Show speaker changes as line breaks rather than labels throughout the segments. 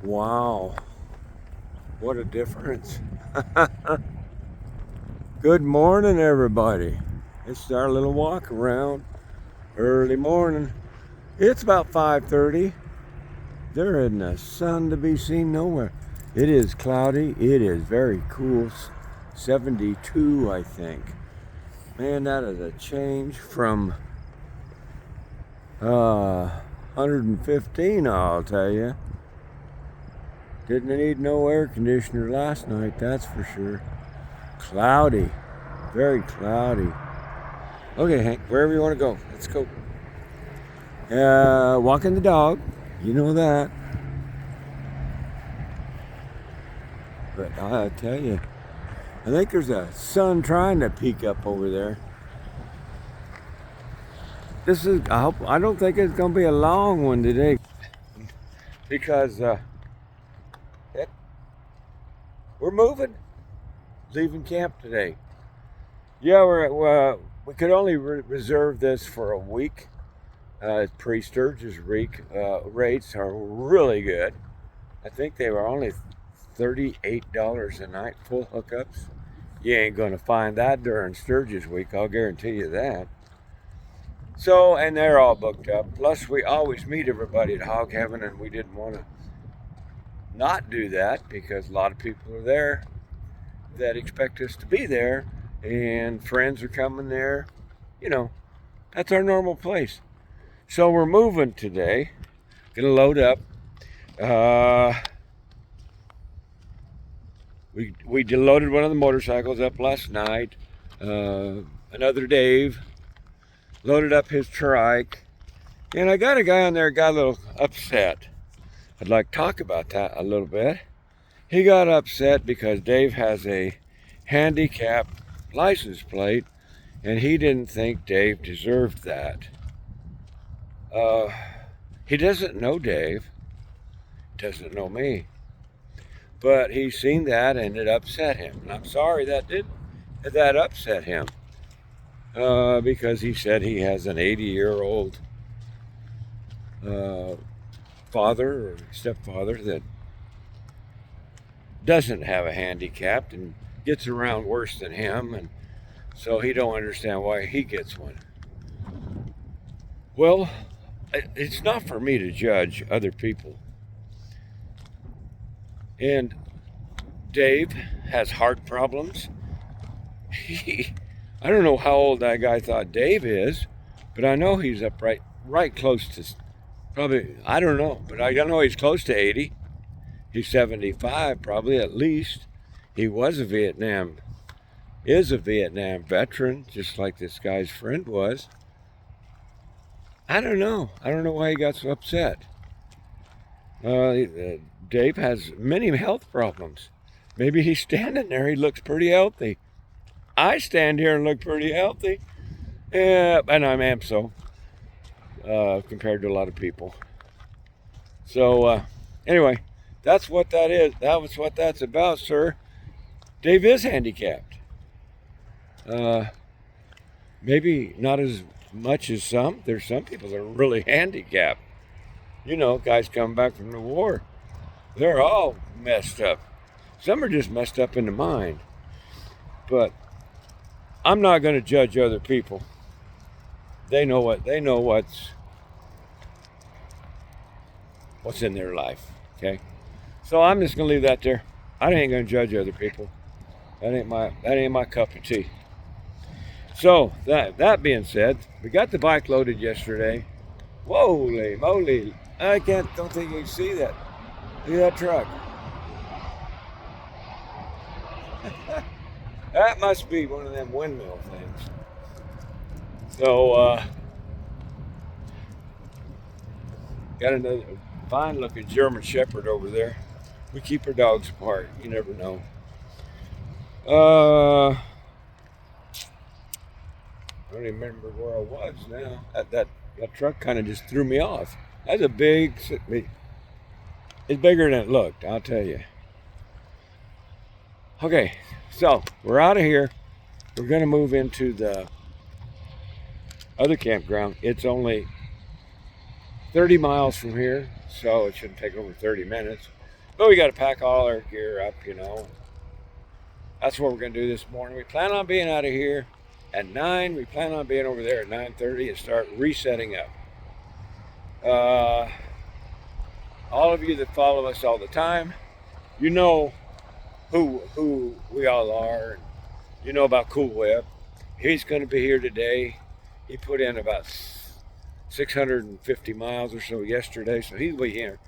Wow, what a difference. Good morning, everybody. It's our little walk around early morning. It's about 5:30. There isn't a sun to be seen nowhere. It is cloudy. It is very cool. 72, I think. Man, that is a change from 115, I'll tell you. Didn't need no air conditioner last night, that's for sure. Cloudy, very cloudy. Okay, Hank, wherever you want to go, let's go. Walking the dog, you know that. But I tell you, I think there's a sun trying to peek up over there. I don't think it's gonna be a long one today, because we're moving, leaving camp today. Yeah, we could only reserve this for a week. Pre-Sturgis rates are really good. I think they were only $38 a night, full hookups. You ain't gonna find that during Sturgis week, I'll guarantee you that. So, and they're all booked up. Plus, we always meet everybody at Hog Heaven, and we didn't want to not do that because a lot of people are there that expect us to be there, and friends are coming there. You know, that's our normal place. So we're moving today. Gonna load up. We loaded one of the motorcycles up last night. Another Dave loaded up his trike, and I got a guy on there got a little upset. I'd like to talk about that a little bit. He got upset because Dave has a handicap license plate, and he didn't think Dave deserved that. He doesn't know Dave, doesn't know me, but he's seen that and it upset him. And I'm sorry that upset him, because he said he has an 80-year-old father or stepfather that doesn't have a handicap and gets around worse than him, and so he don't understand why he gets one. Well, it's not for me to judge other people. And Dave has heart problems. I don't know how old that guy thought Dave is, but I know he's up right close to, probably, I don't know, but I know he's close to 80. He's 75 probably at least. He is a Vietnam veteran, just like this guy's friend was. I don't know why he got so upset. Dave has many health problems. Maybe he's standing there, he looks pretty healthy. I stand here and look pretty healthy. Yeah, and I am so, compared to a lot of people. So, anyway, that's what that is. That was what that's about, sir. Dave is handicapped. Maybe not as much as some. There's some people that are really handicapped. You know, guys coming back from the war. They're all messed up. Some are just messed up in the mind. But I'm not going to judge other people. They know what's in their life. Okay? So I'm just going to leave that there. I ain't going to judge other people. That ain't my cup of tea. So that being said, we got the bike loaded yesterday. Holy moly! Don't think you can see that. Look at that truck. That must be one of them windmill things. So got another fine looking German Shepherd over there. We keep our dogs apart. You never know. I don't even remember where I was now. That truck kind of just threw me off. That's it's bigger than it looked, I'll tell you. Okay, so we're out of here. We're going to move into the other campground. It's only 30 miles from here, so it shouldn't take over 30 minutes. But we got to pack all our gear up, you know. That's what we're going to do this morning. We plan on being out of here at 9. We plan on being over there at 9:30 and start resetting up. All of you that follow us all the time, you know who we all are. You know about Cool Web. He's going to be here today. He put in about 650 miles or so yesterday, so he'll be here.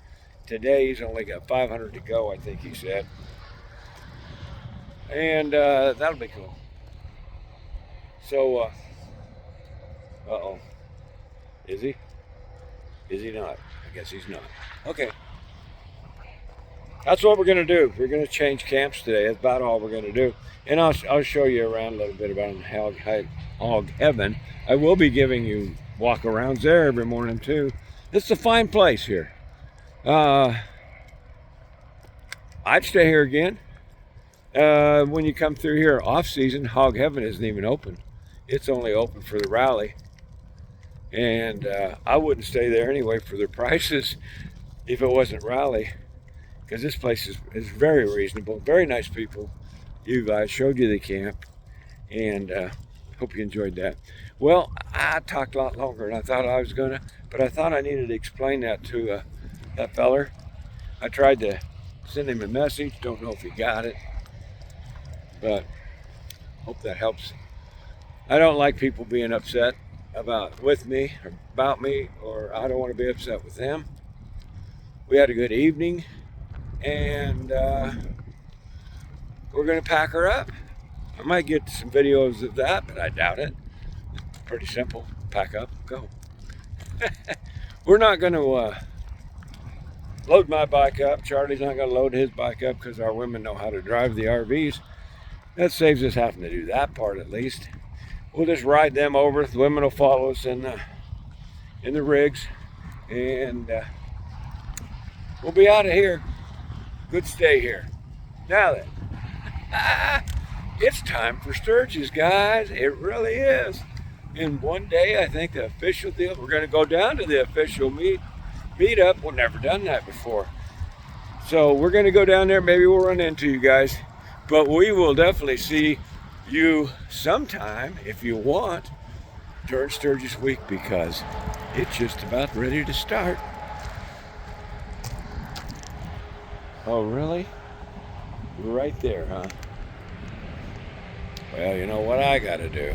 Today he's only got 500 to go, I think he said. And that'll be cool. So, uh-oh. Is he? Is he not? I guess he's not. Okay. That's what we're going to do. We're going to change camps today. That's about all we're going to do. And I'll show you around a little bit about Hog Heaven. I will be giving you walk-arounds there every morning, too. It's a fine place here. I'd stay here again. When you come through here off-season, Hog Heaven isn't even open. It's only open for the rally. And I wouldn't stay there anyway for their prices if it wasn't rally. Because this place is very reasonable, very nice people. I showed you the camp, and hope you enjoyed that. Well, I talked a lot longer than I thought I was gonna, but I thought I needed to explain that to that feller. I tried to send him a message, don't know if he got it, but hope that helps. I don't like people being upset with me, or about me, or I don't want to be upset with them. We had a good evening. And we're going to pack her up. I might get some videos of that, but I doubt it. It's pretty simple. Pack up, go. We're not going to load my bike up. Charlie's not going to load his bike up because our women know how to drive the RVs. That saves us having to do that part at least. We'll just ride them over. The women will follow us in the rigs. And we'll be out of here. Good stay here. Now then, it's time for Sturgis, guys. It really is. In one day, I think the official deal, we're going to go down to the official meetup. We've never done that before. So we're going to go down there. Maybe we'll run into you guys. But we will definitely see you sometime, if you want, during Sturgis week, because it's just about ready to start. Oh, really? Right there, huh? Well, you know what I gotta do.